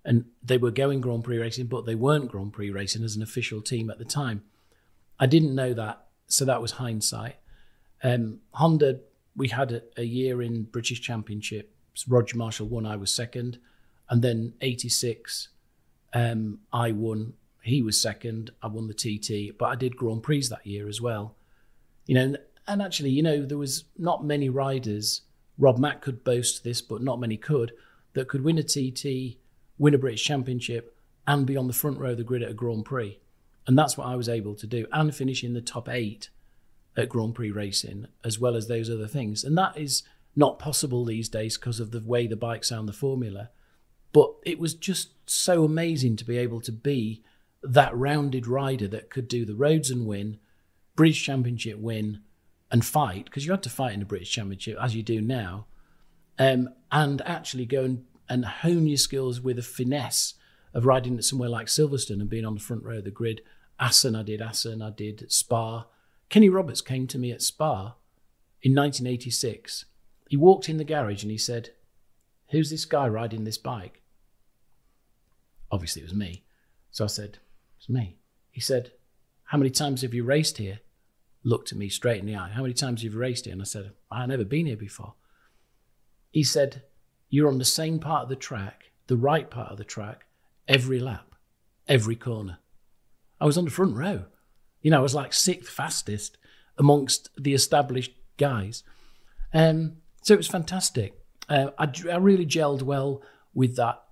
And they were going Grand Prix racing, but they weren't Grand Prix racing as an official team at the time. I didn't know that, so that was hindsight. Honda, we had a year in British Championship. Roger Marshall won, I was second. And then 86, I won. He was second. I won the TT, but I did Grand Prix that year as well. And actually, there was not many riders. Rob Mack could boast this, but not many could, that could win a TT, win a British Championship, and be on the front row of the grid at a Grand Prix. And that's what I was able to do, and finish in the top 8 at Grand Prix racing, as well as those other things. And that is not possible these days because of the way the bikes are and the formula. But it was just so amazing to be able to be that rounded rider that could do the roads and win, British Championship win, and fight, because you had to fight in the British Championship, as you do now, and actually go and hone your skills with a finesse of riding at somewhere like Silverstone and being on the front row of the grid. I did Spa. Kenny Roberts came to me at Spa in 1986. He walked in the garage and he said, "Who's this guy riding this bike?" Obviously it was me. So I said, "It's me." He said, "How many times have you raced here?" Looked at me straight in the eye. "How many times have you raced here?" And I said, "I've never been here before." He said, "You're on the same part of the track, the right part of the track, every lap, every corner." I was on the front row. I was like 6th fastest amongst the established guys. So it was fantastic. I really gelled well with that,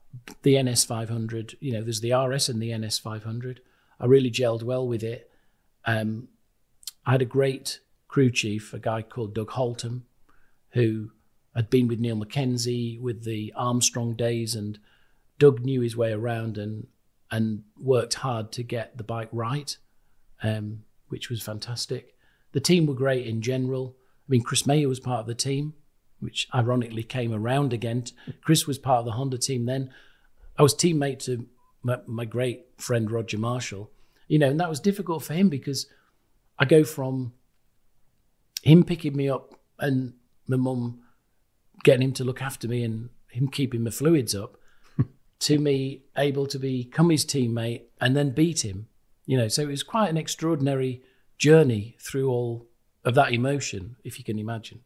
the NS 500. There's the RS and the NS 500. I really gelled well with it. I had a great crew chief, a guy called Doug Holtham, who had been with Neil Mackenzie with the Armstrong days, and Doug knew his way around and worked hard to get the bike right, which was fantastic. The team were great in general. Chris Mayer was part of the team, which ironically came around again. Chris was part of the Honda team then. I was teammate to my great friend Roger Marshall, and that was difficult for him because I go from him picking me up and my mum getting him to look after me and him keeping my fluids up to me able to become his teammate and then beat him. So it was quite an extraordinary journey through all of that emotion, if you can imagine.